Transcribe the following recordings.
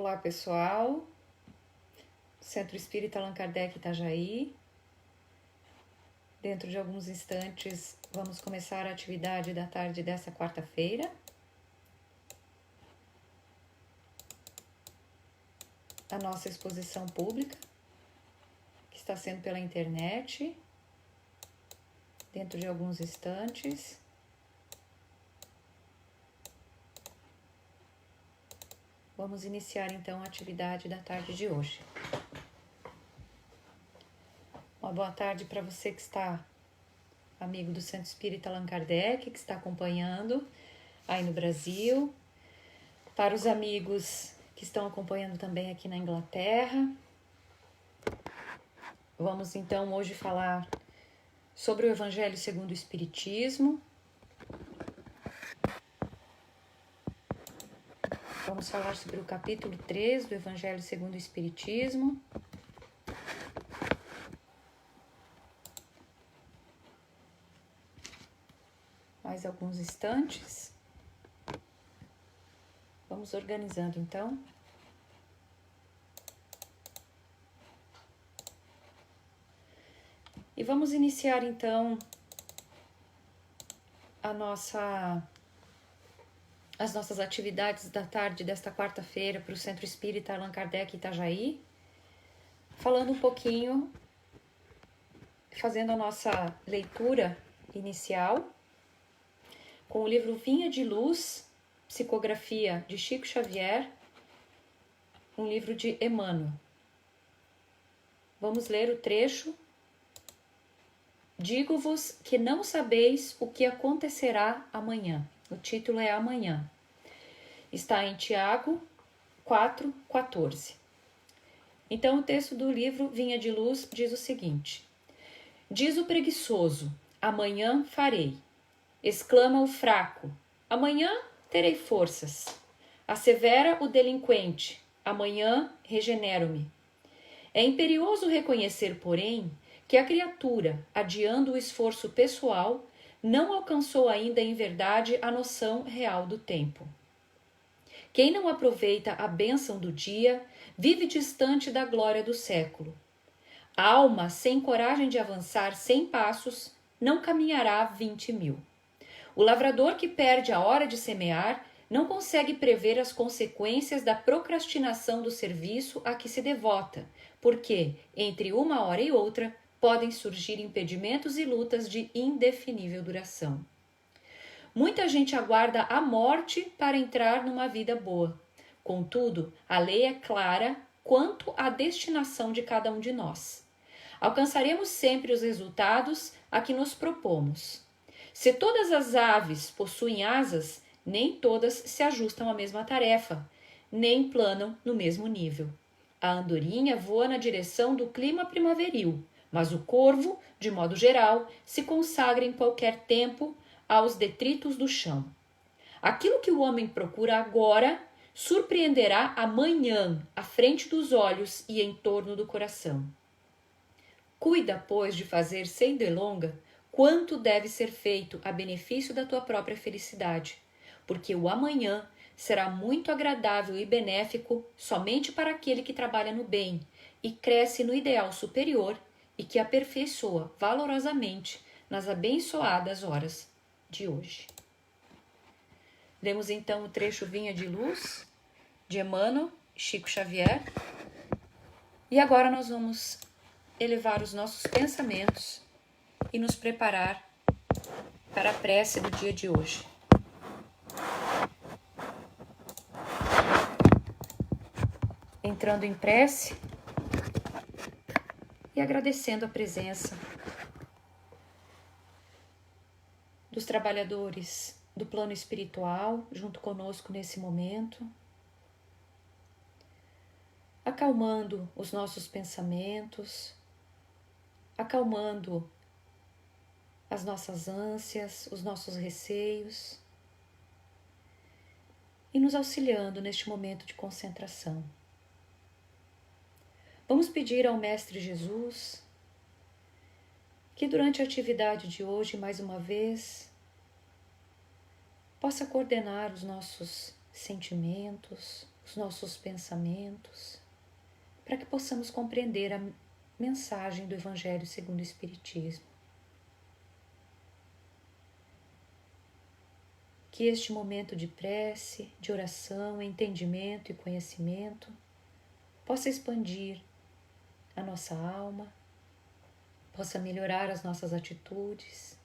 Olá pessoal, Centro Espírita Allan Kardec Itajaí. Dentro de alguns instantes vamos começar a atividade da tarde dessa quarta-feira. A nossa exposição pública, que está sendo pela internet, dentro de alguns instantes. Vamos iniciar então a atividade da tarde de hoje. Uma boa tarde para você que está amigo do Centro Espírita Allan Kardec, que está acompanhando aí no Brasil. Para os amigos que estão acompanhando também aqui na Inglaterra. Vamos então hoje falar sobre o Evangelho segundo o Espiritismo. Vamos falar sobre o capítulo 3 do Evangelho segundo o Espiritismo. Mais alguns instantes. Vamos organizando então. E vamos iniciar então as nossas atividades da tarde desta quarta-feira para o Centro Espírita Allan Kardec Itajaí, falando um pouquinho, fazendo a nossa leitura inicial com o livro Vinha de Luz, psicografia de Chico Xavier, um livro de Emmanuel. Vamos ler o trecho. Digo-vos que não sabeis o que acontecerá amanhã. O título é Amanhã. Está em Tiago 4:14. Então o texto do livro Vinha de Luz diz o seguinte: diz o preguiçoso, amanhã farei. Exclama o fraco, amanhã terei forças. Assevera o delinquente, amanhã regenero-me. É imperioso reconhecer, porém, que a criatura, adiando o esforço pessoal, não alcançou ainda em verdade a noção real do tempo. Quem não aproveita a bênção do dia, vive distante da glória do século. A alma, sem coragem de avançar 100 passos, não caminhará 20.000. O lavrador que perde a hora de semear não consegue prever as consequências da procrastinação do serviço a que se devota, porque, entre uma hora e outra, podem surgir impedimentos e lutas de indefinível duração. Muita gente aguarda a morte para entrar numa vida boa. Contudo, a lei é clara quanto à destinação de cada um de nós. Alcançaremos sempre os resultados a que nos propomos. Se todas as aves possuem asas, nem todas se ajustam à mesma tarefa, nem planam no mesmo nível. A andorinha voa na direção do clima primaveril, mas o corvo, de modo geral, se consagra em qualquer tempo aos detritos do chão. Aquilo que o homem procura agora surpreenderá amanhã à frente dos olhos e em torno do coração. Cuida, pois, de fazer sem delonga quanto deve ser feito a benefício da tua própria felicidade, porque o amanhã será muito agradável e benéfico somente para aquele que trabalha no bem e cresce no ideal superior e que aperfeiçoa valorosamente nas abençoadas horas de hoje. Lemos então o trecho Vinha de Luz, de Emmanuel, Chico Xavier, e agora nós vamos elevar os nossos pensamentos e nos preparar para a prece do dia de hoje. Entrando em prece e agradecendo a presença dos trabalhadores do plano espiritual junto conosco nesse momento, acalmando os nossos pensamentos, acalmando as nossas ânsias, os nossos receios e nos auxiliando neste momento de concentração. Vamos pedir ao Mestre Jesus que durante a atividade de hoje, mais uma vez, possa coordenar os nossos sentimentos, os nossos pensamentos, para que possamos compreender a mensagem do Evangelho segundo o Espiritismo. Que este momento de prece, de oração, entendimento e conhecimento possa expandir a nossa alma, possa melhorar as nossas atitudes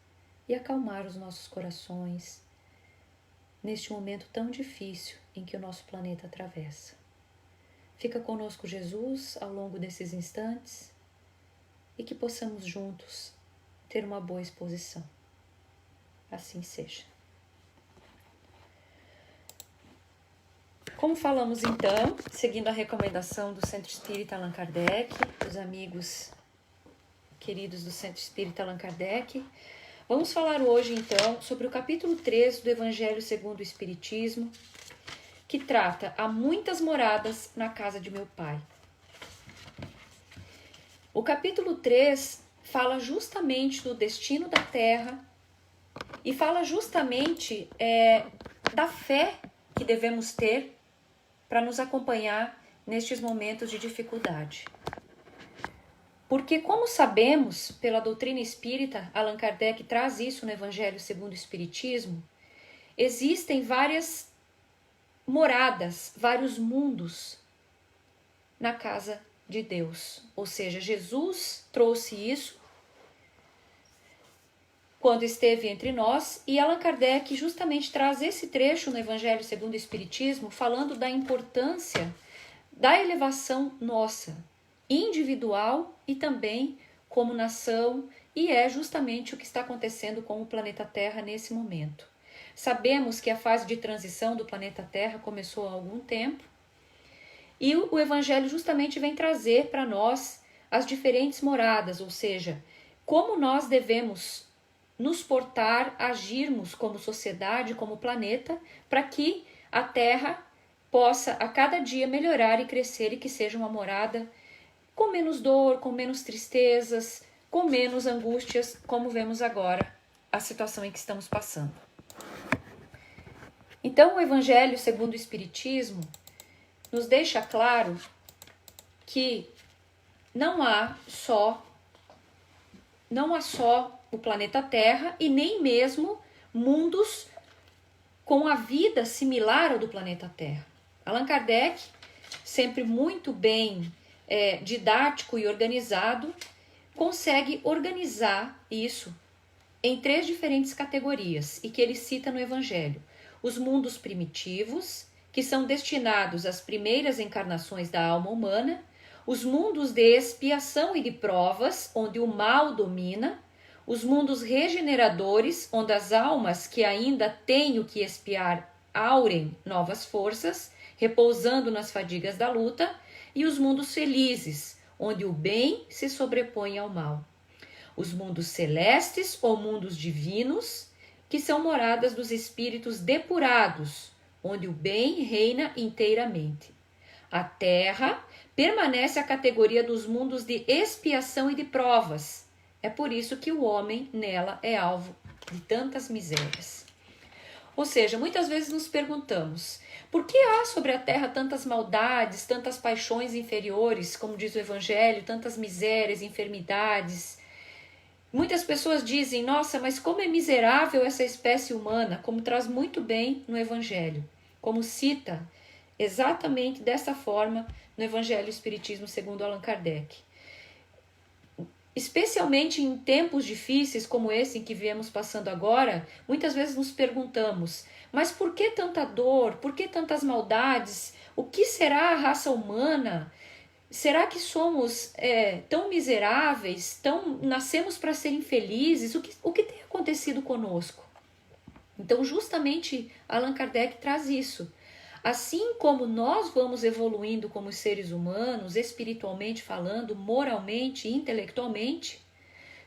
e acalmar os nossos corações neste momento tão difícil em que o nosso planeta atravessa. Fica conosco, Jesus, ao longo desses instantes e que possamos juntos ter uma boa exposição. Assim seja. Como falamos então, seguindo a recomendação do Centro Espírita Allan Kardec, dos amigos queridos do Centro Espírita Allan Kardec, vamos falar hoje então sobre o capítulo 3 do Evangelho segundo o Espiritismo, que trata Há muitas moradas na casa de meu Pai. O capítulo 3 fala justamente do destino da Terra e fala justamente da fé que devemos ter para nos acompanhar nestes momentos de dificuldade. Porque, como sabemos, pela doutrina espírita, Allan Kardec traz isso no Evangelho segundo o Espiritismo, existem várias moradas, vários mundos na casa de Deus. Ou seja, Jesus trouxe isso quando esteve entre nós, e Allan Kardec justamente traz esse trecho no Evangelho segundo o Espiritismo, falando da importância da elevação nossa, individual e também como nação, e é justamente o que está acontecendo com o planeta Terra nesse momento. Sabemos que a fase de transição do planeta Terra começou há algum tempo, e o Evangelho justamente vem trazer para nós as diferentes moradas, ou seja, como nós devemos nos portar, agirmos como sociedade, como planeta, para que a Terra possa a cada dia melhorar e crescer e que seja uma morada com menos dor, com menos tristezas, com menos angústias, como vemos agora a situação em que estamos passando. Então, o Evangelho segundo o Espiritismo nos deixa claro que não há só o planeta Terra e nem mesmo mundos com a vida similar ao do planeta Terra. Allan Kardec, sempre muito bem didático e organizado, consegue organizar isso em 3 diferentes categorias e que ele cita no Evangelho. Os mundos primitivos, que são destinados às primeiras encarnações da alma humana, os mundos de expiação e de provas, onde o mal domina, os mundos regeneradores, onde as almas que ainda têm o que expiar aurem novas forças, repousando nas fadigas da luta, e os mundos felizes, onde o bem se sobrepõe ao mal. Os mundos celestes ou mundos divinos, que são moradas dos espíritos depurados, onde o bem reina inteiramente. A Terra permanece a categoria dos mundos de expiação e de provas. É por isso que o homem nela é alvo de tantas misérias. Ou seja, muitas vezes nos perguntamos, por que há sobre a Terra tantas maldades, tantas paixões inferiores, como diz o Evangelho, tantas misérias, enfermidades? Muitas pessoas dizem, nossa, mas como é miserável essa espécie humana, como traz muito bem no Evangelho, como cita exatamente dessa forma no Evangelho Espiritismo segundo Allan Kardec. Especialmente em tempos difíceis como esse em que viemos passando agora, muitas vezes nos perguntamos, mas por que tanta dor? Por que tantas maldades? O que será a raça humana? Será que somos tão miseráveis? Nascemos para ser infelizes? O que tem acontecido conosco? Então, justamente, Allan Kardec traz isso. Assim como nós vamos evoluindo como seres humanos, espiritualmente falando, moralmente e intelectualmente,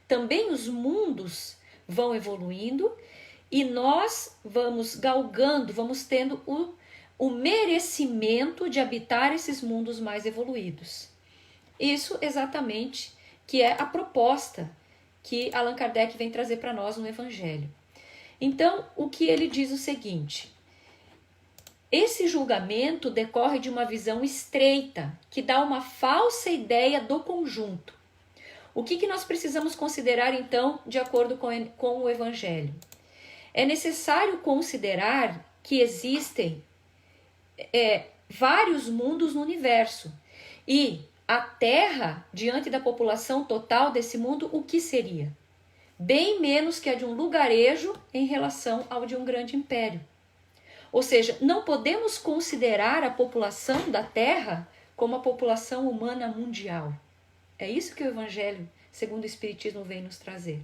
também os mundos vão evoluindo e nós vamos galgando, vamos tendo o merecimento de habitar esses mundos mais evoluídos. Isso exatamente que é a proposta que Allan Kardec vem trazer para nós no Evangelho. Então, o que ele diz é o seguinte: Esse julgamento decorre de uma visão estreita, que dá uma falsa ideia do conjunto. O que nós precisamos considerar, então, de acordo com o Evangelho? É necessário considerar que existem vários mundos no universo. E a Terra, diante da população total desse mundo, o que seria? Bem menos que a de um lugarejo em relação ao de um grande império. Ou seja, não podemos considerar a população da Terra como a população humana mundial. É isso que o Evangelho, segundo o Espiritismo, vem nos trazer.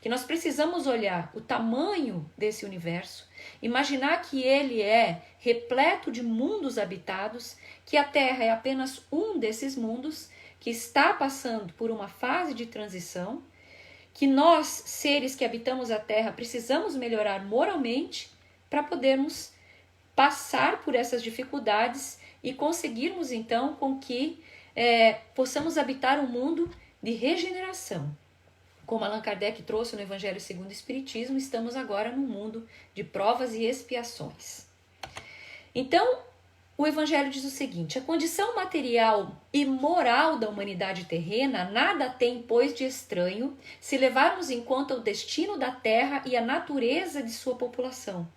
Que nós precisamos olhar o tamanho desse universo, imaginar que ele é repleto de mundos habitados, que a Terra é apenas um desses mundos, que está passando por uma fase de transição, que nós, seres que habitamos a Terra, precisamos melhorar moralmente para podermos passar por essas dificuldades e conseguirmos então com que possamos habitar um mundo de regeneração. Como Allan Kardec trouxe no Evangelho segundo o Espiritismo, estamos agora num mundo de provas e expiações. Então, o Evangelho diz o seguinte: a condição material e moral da humanidade terrena nada tem, pois, de estranho se levarmos em conta o destino da Terra e a natureza de sua população.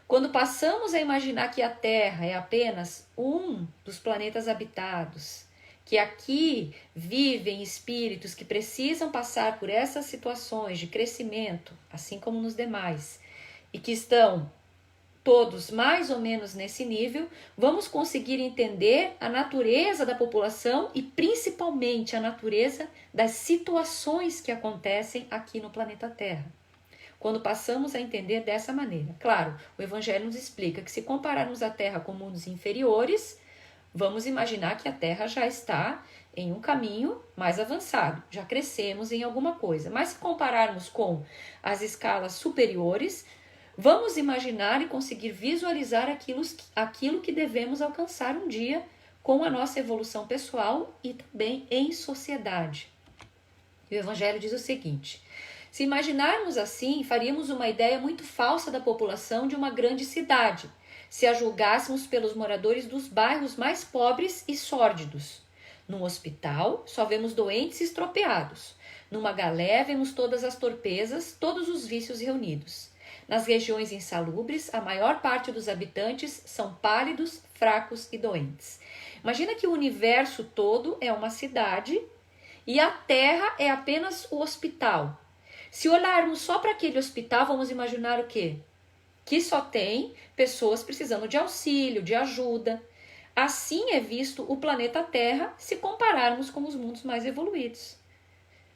Quando passamos a imaginar que a Terra é apenas um dos planetas habitados, que aqui vivem espíritos que precisam passar por essas situações de crescimento, assim como nos demais, e que estão todos mais ou menos nesse nível, vamos conseguir entender a natureza da população e principalmente a natureza das situações que acontecem aqui no planeta Terra. Quando passamos a entender dessa maneira. Claro, o Evangelho nos explica que se compararmos a Terra com mundos inferiores, vamos imaginar que a Terra já está em um caminho mais avançado, já crescemos em alguma coisa. Mas se compararmos com as escalas superiores, vamos imaginar e conseguir visualizar aquilo que devemos alcançar um dia com a nossa evolução pessoal e também em sociedade. E o Evangelho diz o seguinte: se imaginarmos assim, faríamos uma ideia muito falsa da população de uma grande cidade, se a julgássemos pelos moradores dos bairros mais pobres e sórdidos. Num hospital, só vemos doentes estropiados. Numa galé, vemos todas as torpezas, todos os vícios reunidos. Nas regiões insalubres, a maior parte dos habitantes são pálidos, fracos e doentes. Imagina que o universo todo é uma cidade e a Terra é apenas o hospital. Se olharmos só para aquele hospital, vamos imaginar o quê? Que só tem pessoas precisando de auxílio, de ajuda. Assim é visto o planeta Terra se compararmos com os mundos mais evoluídos.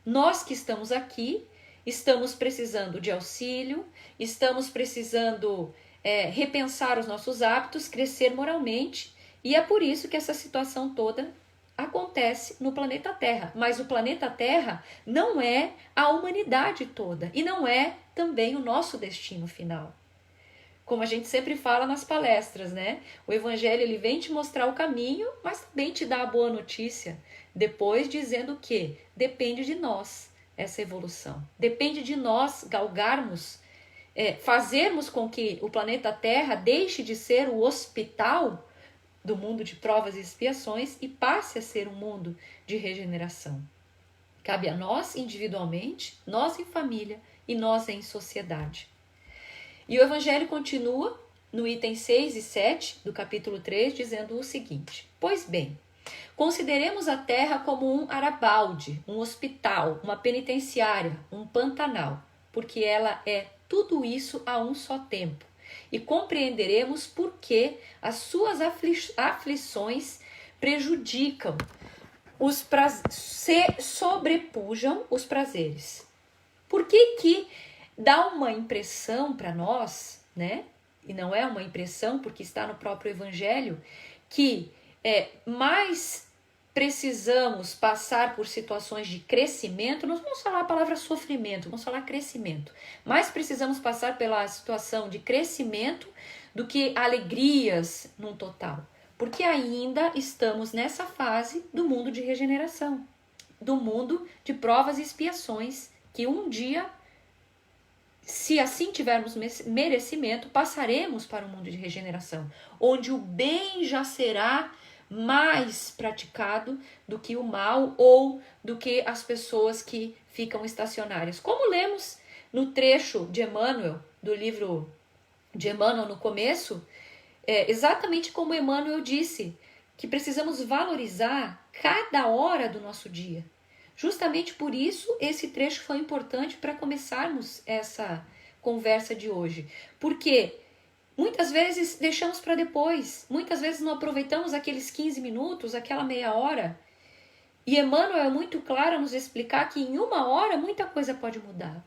Nós que estamos aqui, estamos precisando de auxílio, estamos precisando repensar os nossos hábitos, crescer moralmente, e é por isso que essa situação toda acontece no planeta Terra. Mas o planeta Terra não é a humanidade toda e não é também o nosso destino final. Como a gente sempre fala nas palestras, né? O Evangelho ele vem te mostrar o caminho, mas também te dá a boa notícia. Depois dizendo que depende de nós essa evolução. Depende de nós galgarmos, fazermos com que o planeta Terra deixe de ser o hospital do mundo de provas e expiações e passe a ser um mundo de regeneração. Cabe a nós individualmente, nós em família e nós em sociedade. E o Evangelho continua no item 6 e 7 do capítulo 3, dizendo o seguinte: pois bem, consideremos a Terra como um arabalde, um hospital, uma penitenciária, um pantanal, porque ela é tudo isso a um só tempo. E compreenderemos por que as suas aflições prejudicam, sobrepujam os prazeres. Por que dá uma impressão para nós, né? E não é uma impressão porque está no próprio Evangelho, que mais precisamos passar por situações de crescimento, não vamos falar a palavra sofrimento, vamos falar crescimento. Mais precisamos passar pela situação de crescimento do que alegrias num total. Porque ainda estamos nessa fase do mundo de regeneração, do mundo de provas e expiações, que um dia se assim tivermos merecimento, passaremos para o mundo de regeneração, onde o bem já será mais praticado do que o mal ou do que as pessoas que ficam estacionárias. Como lemos no trecho de Emmanuel, do livro de Emmanuel no começo, exatamente como Emmanuel disse, que precisamos valorizar cada hora do nosso dia. Justamente por isso esse trecho foi importante para começarmos essa conversa de hoje. Porque muitas vezes deixamos para depois, muitas vezes não aproveitamos aqueles 15 minutos, aquela meia hora. E Emmanuel é muito claro a nos explicar que em uma hora muita coisa pode mudar.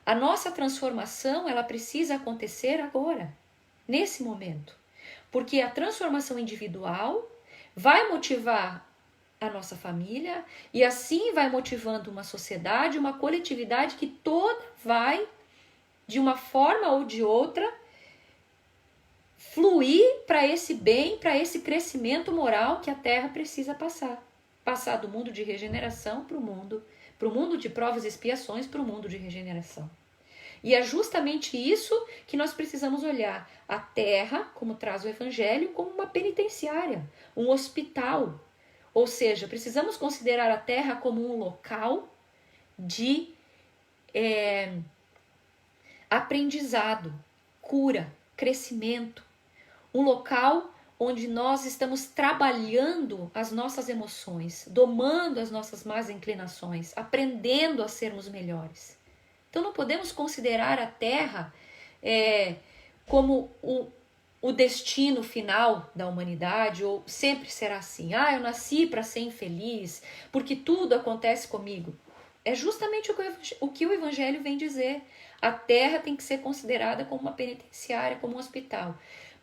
A nossa transformação, ela precisa acontecer agora, nesse momento. Porque a transformação individual vai motivar a nossa família e assim vai motivando uma sociedade, uma coletividade que toda vai, de uma forma ou de outra, fluir para esse bem, para esse crescimento moral que a Terra precisa passar. Passar do mundo de regeneração para o mundo de provas e expiações, para o mundo de regeneração. E é justamente isso que nós precisamos olhar. A Terra, como traz o Evangelho, como uma penitenciária, um hospital. Ou seja, precisamos considerar a Terra como um local de aprendizado, cura, crescimento. Um local onde nós estamos trabalhando as nossas emoções, domando as nossas más inclinações, aprendendo a sermos melhores. Então não podemos considerar a Terra como o destino final da humanidade, ou sempre será assim. Eu nasci para ser infeliz, porque tudo acontece comigo. É justamente o que o Evangelho vem dizer. A Terra tem que ser considerada como uma penitenciária, como um hospital.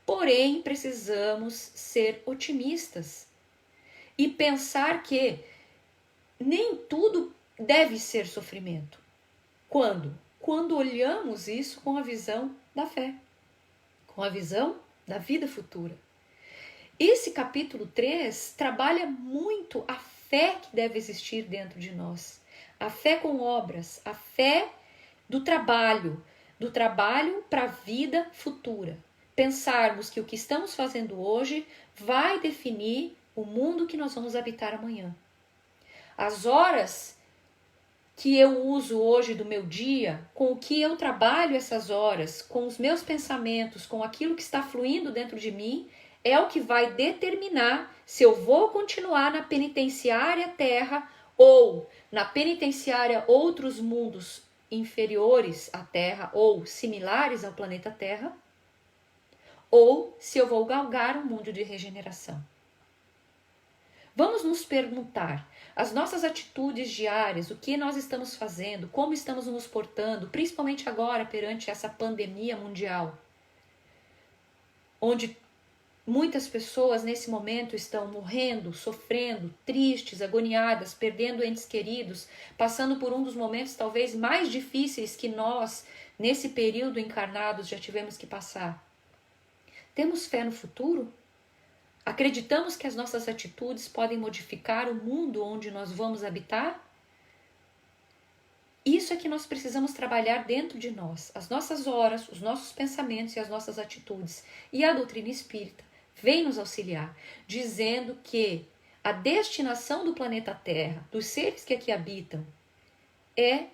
Porém, precisamos ser otimistas e pensar que nem tudo deve ser sofrimento. Quando? Quando olhamos isso com a visão da fé, com a visão da vida futura. Esse capítulo 3 trabalha muito a fé que deve existir dentro de nós. A fé com obras, a fé do trabalho para a vida futura. Pensarmos que o que estamos fazendo hoje vai definir o mundo que nós vamos habitar amanhã. As horas que eu uso hoje do meu dia, com o que eu trabalho essas horas, com os meus pensamentos, com aquilo que está fluindo dentro de mim, é o que vai determinar se eu vou continuar na penitenciária Terra ou na penitenciária outros mundos inferiores à Terra ou similares ao planeta Terra, ou se eu vou galgar um mundo de regeneração. Vamos nos perguntar, as nossas atitudes diárias, o que nós estamos fazendo, como estamos nos portando, principalmente agora perante essa pandemia mundial, onde muitas pessoas nesse momento estão morrendo, sofrendo, tristes, agoniadas, perdendo entes queridos, passando por um dos momentos talvez mais difíceis que nós, nesse período encarnados, já tivemos que passar. Temos fé no futuro? Acreditamos que as nossas atitudes podem modificar o mundo onde nós vamos habitar? Isso é que nós precisamos trabalhar dentro de nós, as nossas horas, os nossos pensamentos e as nossas atitudes. E a doutrina espírita vem nos auxiliar, dizendo que a destinação do planeta Terra, dos seres que aqui habitam, é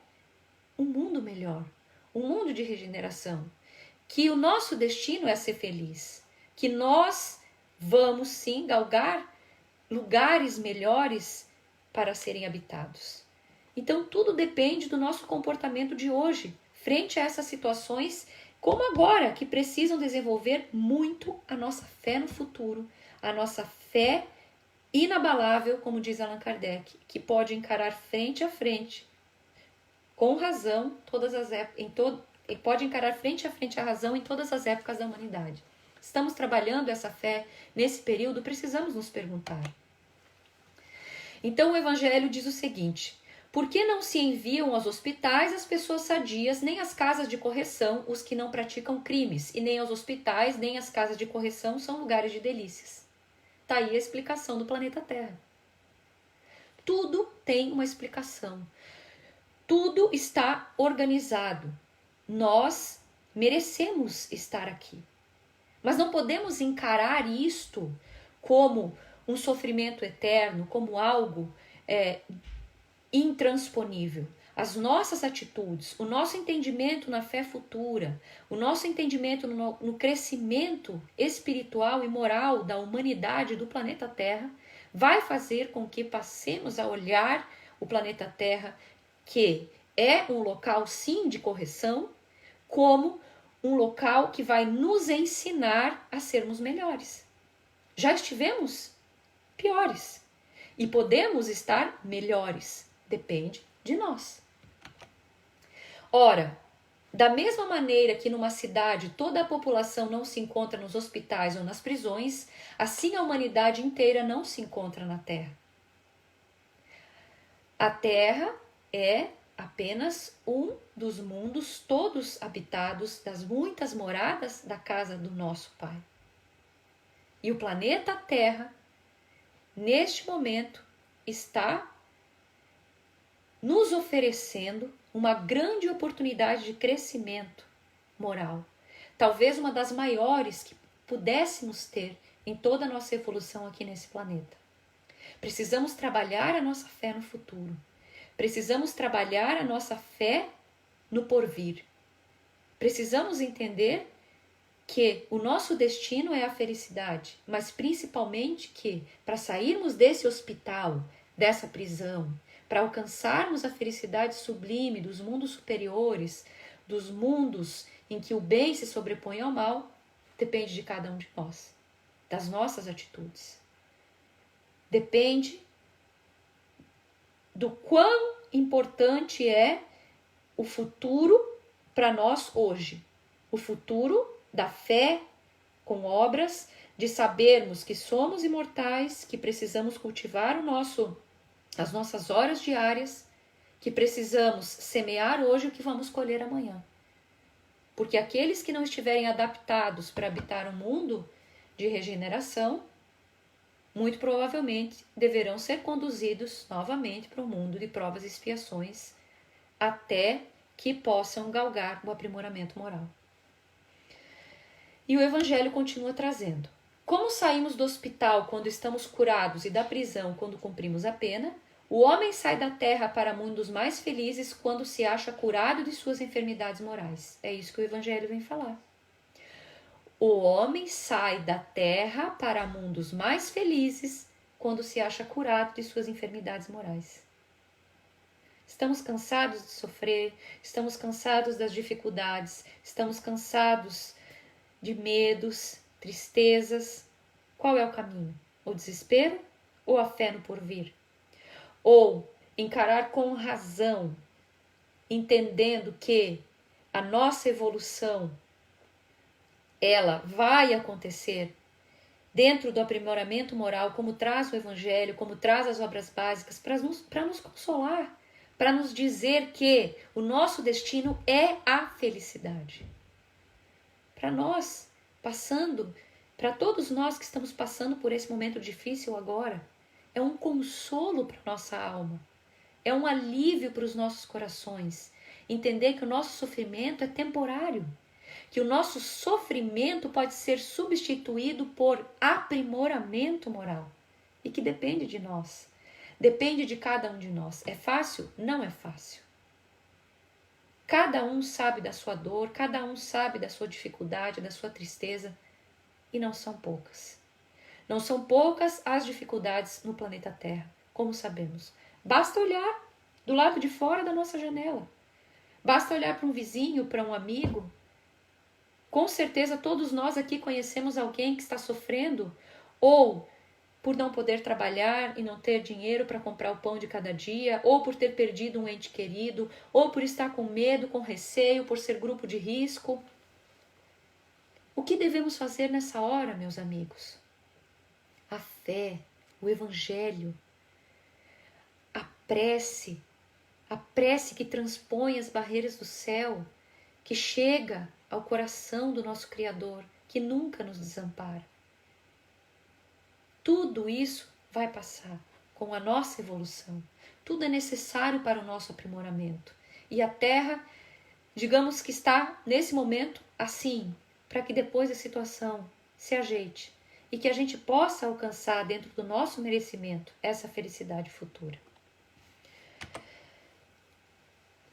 um mundo melhor, um mundo de regeneração. Que o nosso destino é ser feliz, que nós vamos sim galgar lugares melhores para serem habitados. Então tudo depende do nosso comportamento de hoje, frente a essas situações, como agora, que precisam desenvolver muito a nossa fé no futuro, a nossa fé inabalável, como diz Allan Kardec, que pode encarar frente a frente, com razão, pode encarar frente a frente a razão em todas as épocas da humanidade. Estamos trabalhando essa fé nesse período? Precisamos nos perguntar. Então o Evangelho diz o seguinte: por que não se enviam aos hospitais as pessoas sadias, nem às casas de correção os que não praticam crimes, e nem aos hospitais, nem às casas de correção são lugares de delícias? Está aí a explicação do planeta Terra. Tudo tem uma explicação. Tudo está organizado nós merecemos estar aqui. Mas não podemos encarar isto como um sofrimento eterno, como algo intransponível. As nossas atitudes, o nosso entendimento na fé futura, o nosso entendimento no crescimento espiritual e moral da humanidade do planeta Terra, vai fazer com que passemos a olhar o planeta Terra, que é um local sim de correção, como um local que vai nos ensinar a sermos melhores. Já estivemos piores e podemos estar melhores. Depende de nós. Ora, da mesma maneira que numa cidade toda a população não se encontra nos hospitais ou nas prisões, assim a humanidade inteira não se encontra na Terra. A Terra é apenas um dos mundos todos habitados, das muitas moradas da casa do nosso Pai. E o planeta Terra, neste momento, está nos oferecendo uma grande oportunidade de crescimento moral. Talvez uma das maiores que pudéssemos ter em toda a nossa evolução aqui nesse planeta. Precisamos trabalhar a nossa fé no futuro. Precisamos trabalhar a nossa fé no porvir. Precisamos entender que o nosso destino é a felicidade, mas principalmente que para sairmos desse hospital, dessa prisão, para alcançarmos a felicidade sublime dos mundos superiores, dos mundos em que o bem se sobrepõe ao mal, depende de cada um de nós, das nossas atitudes. Depende do quão importante é o futuro para nós hoje. O futuro da fé com obras, de sabermos que somos imortais, que precisamos cultivar as nossas horas diárias, que precisamos semear hoje o que vamos colher amanhã. Porque aqueles que não estiverem adaptados para habitar um mundo de regeneração, muito provavelmente deverão ser conduzidos novamente para um mundo de provas e expiações, até que possam galgar o aprimoramento moral. E o Evangelho continua trazendo: como saímos do hospital quando estamos curados e da prisão quando cumprimos a pena, o homem sai da terra para mundos mais felizes quando se acha curado de suas enfermidades morais. É isso que o Evangelho vem falar. O homem sai da terra para mundos mais felizes quando se acha curado de suas enfermidades morais. Estamos cansados de sofrer, estamos cansados das dificuldades, estamos cansados de medos, tristezas. Qual é o caminho? O desespero ou a fé no porvir? Ou encarar com razão, entendendo que a nossa evolução ela vai acontecer dentro do aprimoramento moral, como traz o Evangelho, como traz as obras básicas, para nos consolar, para nos dizer que o nosso destino é a felicidade. Para nós, para todos nós que estamos passando por esse momento difícil agora, é um consolo para nossa alma, é um alívio para os nossos corações, entender que o nosso sofrimento é temporário, que o nosso sofrimento pode ser substituído por aprimoramento moral e que depende de nós, depende de cada um de nós. É fácil? Não é fácil. Cada um sabe da sua dor, cada um sabe da sua dificuldade, da sua tristeza, e não são poucas. Não são poucas as dificuldades no planeta Terra, como sabemos. Basta olhar do lado de fora da nossa janela. Basta olhar para um vizinho, para um amigo. Com certeza todos nós aqui conhecemos alguém que está sofrendo ou por não poder trabalhar e não ter dinheiro para comprar o pão de cada dia, ou por ter perdido um ente querido, ou por estar com medo, com receio, por ser grupo de risco. O que devemos fazer nessa hora, meus amigos? A fé, o Evangelho, a prece que transpõe as barreiras do céu, que chega ao coração do nosso Criador, que nunca nos desampara. Tudo isso vai passar com a nossa evolução. Tudo é necessário para o nosso aprimoramento. E a Terra digamos que está nesse momento assim, para que depois a situação se ajeite e que a gente possa alcançar dentro do nosso merecimento essa felicidade futura.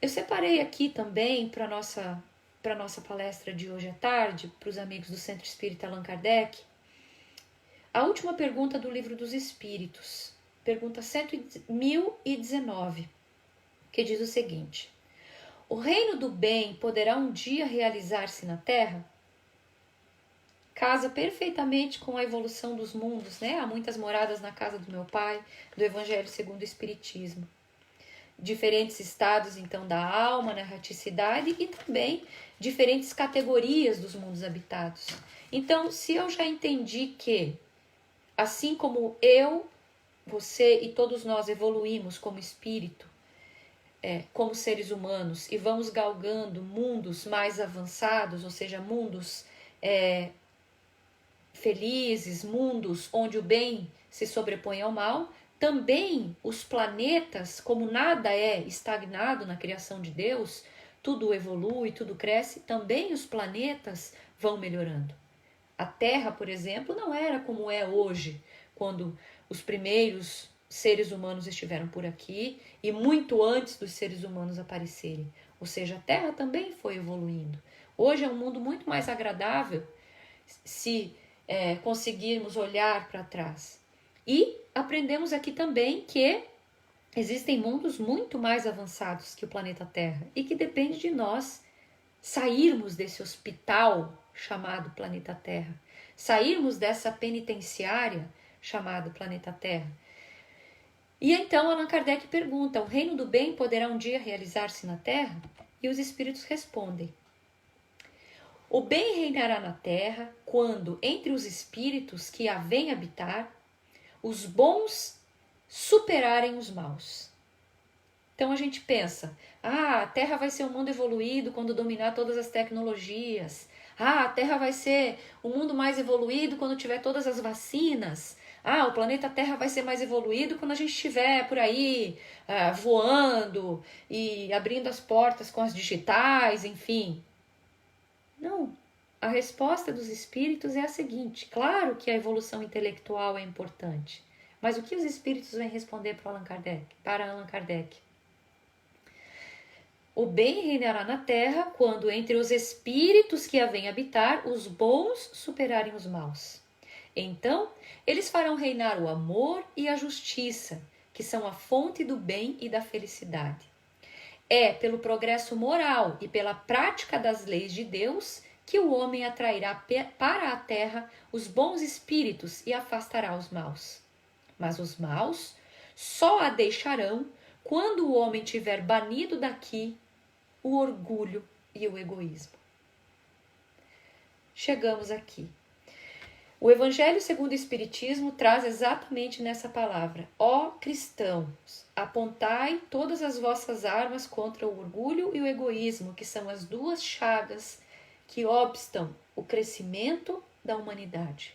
Eu separei aqui também para a nossa palestra de hoje à tarde, para os amigos do Centro Espírita Allan Kardec, a última pergunta do Livro dos Espíritos, pergunta 1019, que diz o seguinte: o reino do bem poderá um dia realizar-se na Terra? Casa perfeitamente com a evolução dos mundos, né? Há muitas moradas na casa do meu pai, do Evangelho segundo o Espiritismo. Diferentes estados, então, da alma, na erraticidade e também diferentes categorias dos mundos habitados. Então, se eu já entendi que, assim como eu, você e todos nós evoluímos como espírito, como seres humanos, e vamos galgando mundos mais avançados, ou seja, mundos felizes, mundos onde o bem se sobrepõe ao mal, também os planetas, como nada é estagnado na criação de Deus, tudo evolui, tudo cresce, também os planetas vão melhorando. A Terra, por exemplo, não era como é hoje, quando os primeiros seres humanos estiveram por aqui e muito antes dos seres humanos aparecerem. Ou seja, a Terra também foi evoluindo. Hoje é um mundo muito mais agradável se conseguirmos olhar para trás. E aprendemos aqui também que existem mundos muito mais avançados que o planeta Terra e que depende de nós sairmos desse hospital chamado planeta Terra, sairmos dessa penitenciária chamada planeta Terra. E então Allan Kardec pergunta: o reino do bem poderá um dia realizar-se na Terra? E os espíritos respondem: o bem reinará na Terra quando, entre os espíritos que a vêm habitar, os bons superarem os maus. Então a gente pensa, a Terra vai ser um mundo evoluído quando dominar todas as tecnologias. A Terra vai ser um mundo mais evoluído quando tiver todas as vacinas. O planeta Terra vai ser mais evoluído quando a gente estiver por aí voando e abrindo as portas com as digitais, enfim. Não. A resposta dos espíritos é a seguinte: claro que a evolução intelectual é importante, mas o que os espíritos vêm responder para Allan Kardec? O bem reinará na Terra quando, entre os espíritos que a vêm habitar, os bons superarem os maus. Então, eles farão reinar o amor e a justiça, que são a fonte do bem e da felicidade. É pelo progresso moral e pela prática das leis de Deus que o homem atrairá para a terra os bons espíritos e afastará os maus. Mas os maus só a deixarão quando o homem tiver banido daqui o orgulho e o egoísmo. Chegamos aqui. O Evangelho segundo o Espiritismo traz exatamente nessa palavra: ó cristãos, apontai todas as vossas armas contra o orgulho e o egoísmo, que são as duas chagas que obstam o crescimento da humanidade.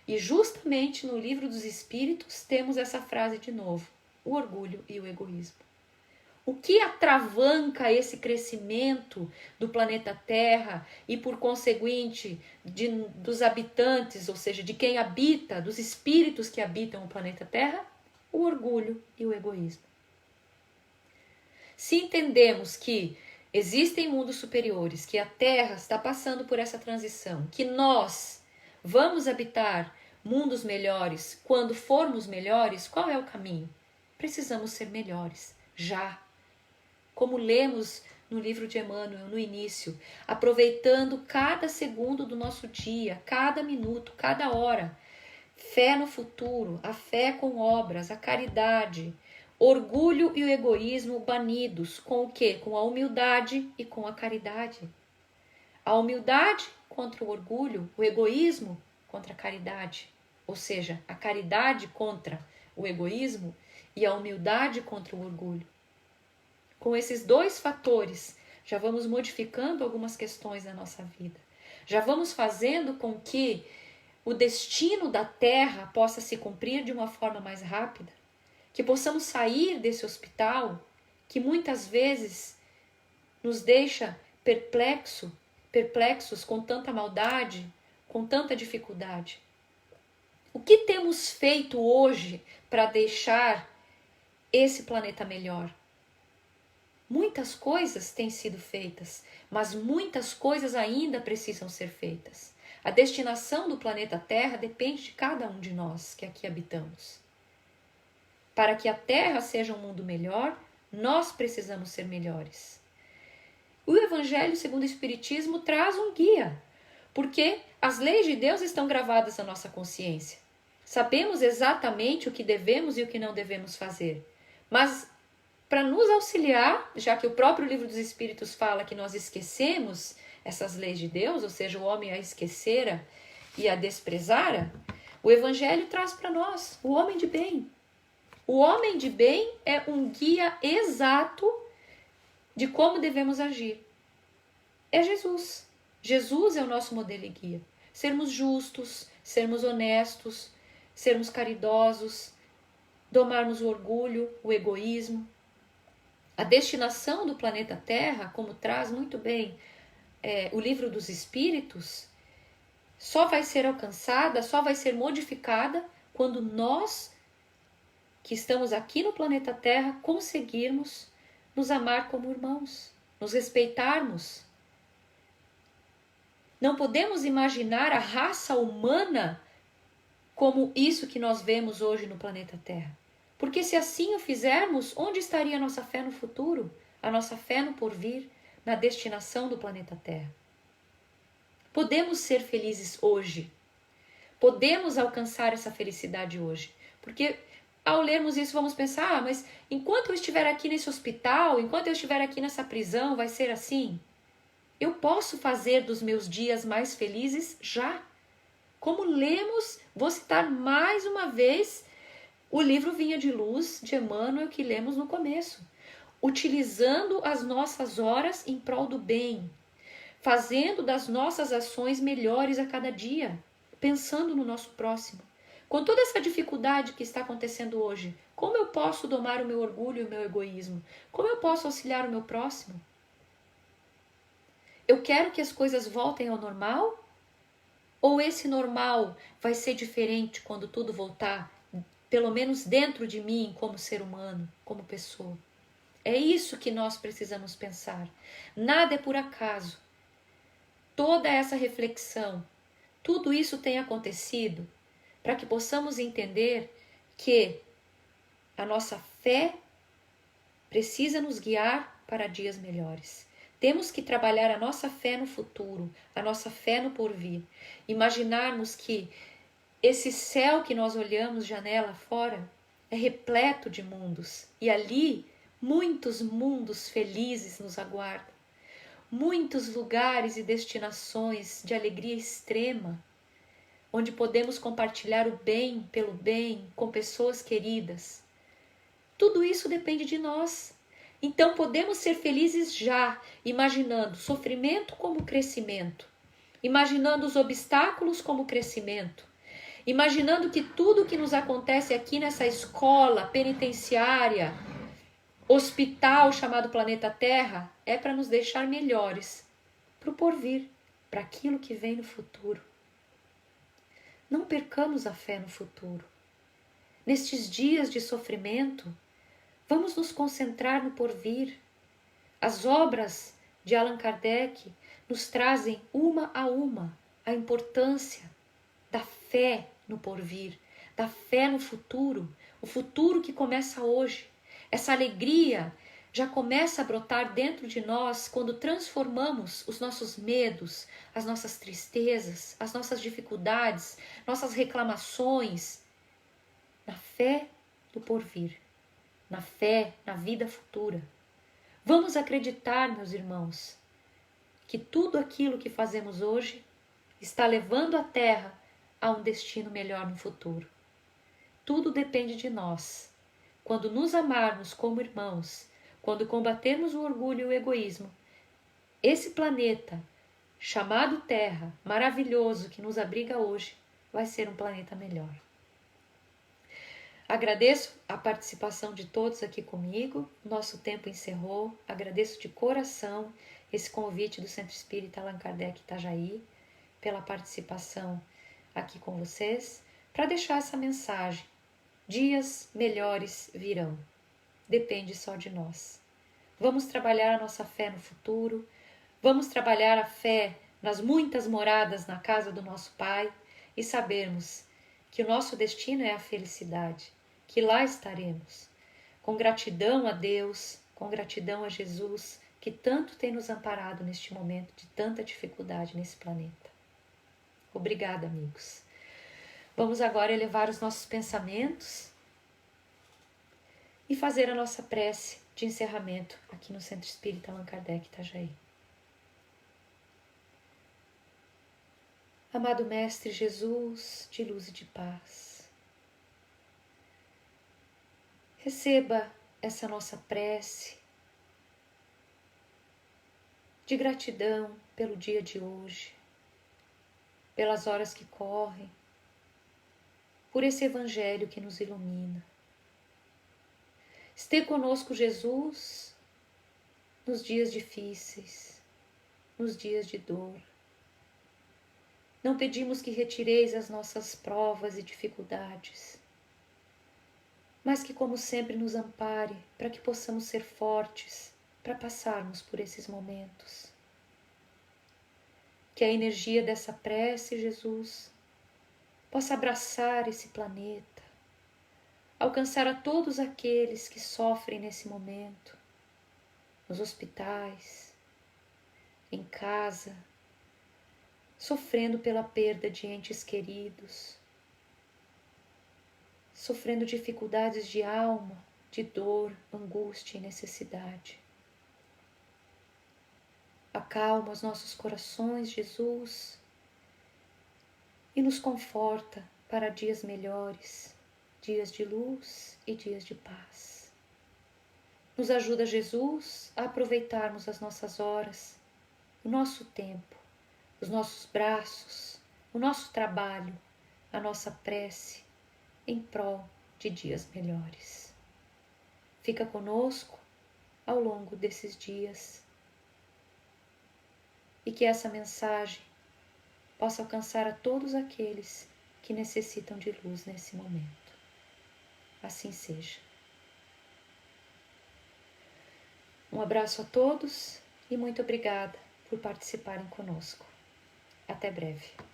E justamente no Livro dos Espíritos temos essa frase de novo: o orgulho e o egoísmo. O que atravanca esse crescimento do planeta Terra e, por conseguinte, dos habitantes, ou seja, de quem habita, dos espíritos que habitam o planeta Terra? O orgulho e o egoísmo. Se entendemos que existem mundos superiores, que a Terra está passando por essa transição, que nós vamos habitar mundos melhores quando formos melhores, qual é o caminho? Precisamos ser melhores, já. Como lemos no livro de Emmanuel, no início, aproveitando cada segundo do nosso dia, cada minuto, cada hora. Fé no futuro, a fé com obras, a caridade, orgulho e o egoísmo banidos. Com o quê? Com a humildade e com a caridade. A humildade contra o orgulho, o egoísmo contra a caridade. Ou seja, a caridade contra o egoísmo e a humildade contra o orgulho. Com esses dois fatores, já vamos modificando algumas questões da nossa vida. Já vamos fazendo com que o destino da Terra possa se cumprir de uma forma mais rápida. Que possamos sair desse hospital que muitas vezes nos deixa perplexos com tanta maldade, com tanta dificuldade? O que temos feito hoje para deixar esse planeta melhor? Muitas coisas têm sido feitas, mas muitas coisas ainda precisam ser feitas. A destinação do planeta Terra depende de cada um de nós que aqui habitamos. Para que a Terra seja um mundo melhor, nós precisamos ser melhores. O Evangelho segundo o Espiritismo traz um guia, porque as leis de Deus estão gravadas na nossa consciência. Sabemos exatamente o que devemos e o que não devemos fazer. Mas para nos auxiliar, já que o próprio Livro dos Espíritos fala que nós esquecemos essas leis de Deus, ou seja, o homem a esquecera e a desprezara, o Evangelho traz para nós o homem de bem. O homem de bem é um guia exato de como devemos agir. É Jesus. Jesus é o nosso modelo e guia. Sermos justos, sermos honestos, sermos caridosos, domarmos o orgulho, o egoísmo. A destinação do planeta Terra, como traz muito bem o Livro dos Espíritos, só vai ser alcançada, só vai ser modificada quando nós, que estamos aqui no planeta Terra, conseguirmos nos amar como irmãos, nos respeitarmos. Não podemos imaginar a raça humana como isso que nós vemos hoje no planeta Terra. Porque se assim o fizermos, onde estaria a nossa fé no futuro? A nossa fé no porvir, na destinação do planeta Terra? Podemos ser felizes hoje. Podemos alcançar essa felicidade hoje. Porque ao lermos isso vamos pensar, mas enquanto eu estiver aqui nesse hospital, enquanto eu estiver aqui nessa prisão, vai ser assim? Eu posso fazer dos meus dias mais felizes já. Como lemos, vou citar mais uma vez o livro Vinha de Luz, de Emmanuel, que lemos no começo. Utilizando as nossas horas em prol do bem. Fazendo das nossas ações melhores a cada dia. Pensando no nosso próximo. Com toda essa dificuldade que está acontecendo hoje, como eu posso domar o meu orgulho e o meu egoísmo? Como eu posso auxiliar o meu próximo? Eu quero que as coisas voltem ao normal? Ou esse normal vai ser diferente quando tudo voltar, pelo menos dentro de mim, como ser humano, como pessoa? É isso que nós precisamos pensar. Nada é por acaso. Toda essa reflexão, tudo isso tem acontecido para que possamos entender que a nossa fé precisa nos guiar para dias melhores. Temos que trabalhar a nossa fé no futuro, a nossa fé no porvir. Imaginarmos que esse céu que nós olhamos janela fora é repleto de mundos. E ali muitos mundos felizes nos aguardam. Muitos lugares e destinações de alegria extrema, onde podemos compartilhar o bem pelo bem com pessoas queridas. Tudo isso depende de nós. Então podemos ser felizes já, imaginando sofrimento como crescimento, imaginando os obstáculos como crescimento, imaginando que tudo que nos acontece aqui nessa escola penitenciária, hospital chamado planeta Terra, é para nos deixar melhores, para o porvir, para aquilo que vem no futuro. Não percamos a fé no futuro. Nestes dias de sofrimento, vamos nos concentrar no porvir. As obras de Allan Kardec nos trazem uma a uma a importância da fé no porvir, da fé no futuro, o futuro que começa hoje. Essa alegria já começa a brotar dentro de nós quando transformamos os nossos medos, as nossas tristezas, as nossas dificuldades, nossas reclamações, na fé do porvir, na fé na vida futura. Vamos acreditar, meus irmãos, que tudo aquilo que fazemos hoje está levando a Terra a um destino melhor no futuro. Tudo depende de nós. Quando nos amarmos como irmãos, quando combatermos o orgulho e o egoísmo, esse planeta, chamado Terra, maravilhoso que nos abriga hoje, vai ser um planeta melhor. Agradeço a participação de todos aqui comigo. Nosso tempo encerrou. Agradeço de coração esse convite do Centro Espírita Allan Kardec Itajaí, pela participação aqui com vocês, para deixar essa mensagem. Dias melhores virão. Depende só de nós. Vamos trabalhar a nossa fé no futuro. Vamos trabalhar a fé nas muitas moradas na casa do nosso Pai e sabermos que o nosso destino é a felicidade, que lá estaremos, com gratidão a Deus, com gratidão a Jesus, que tanto tem nos amparado neste momento de tanta dificuldade nesse planeta. Obrigada, amigos. Vamos agora elevar os nossos pensamentos e fazer a nossa prece de encerramento aqui no Centro Espírita Allan Kardec Itajaí. Amado Mestre Jesus, de luz e de paz, receba essa nossa prece de gratidão pelo dia de hoje, pelas horas que correm, por esse Evangelho que nos ilumina. Esteja conosco, Jesus, nos dias difíceis, nos dias de dor. Não pedimos que retireis as nossas provas e dificuldades, mas que, como sempre, nos ampare para que possamos ser fortes para passarmos por esses momentos. Que a energia dessa prece, Jesus, possa abraçar esse planeta, alcançar a todos aqueles que sofrem nesse momento, nos hospitais, em casa, sofrendo pela perda de entes queridos, sofrendo dificuldades de alma, de dor, angústia e necessidade. Acalma os nossos corações, Jesus, e nos conforta para dias melhores, dias de luz e dias de paz. Nos ajuda, Jesus, a aproveitarmos as nossas horas, o nosso tempo, os nossos braços, o nosso trabalho, a nossa prece, em prol de dias melhores. Fica conosco ao longo desses dias e que essa mensagem possa alcançar a todos aqueles que necessitam de luz nesse momento. Assim seja. Um abraço a todos e muito obrigada por participarem conosco. Até breve.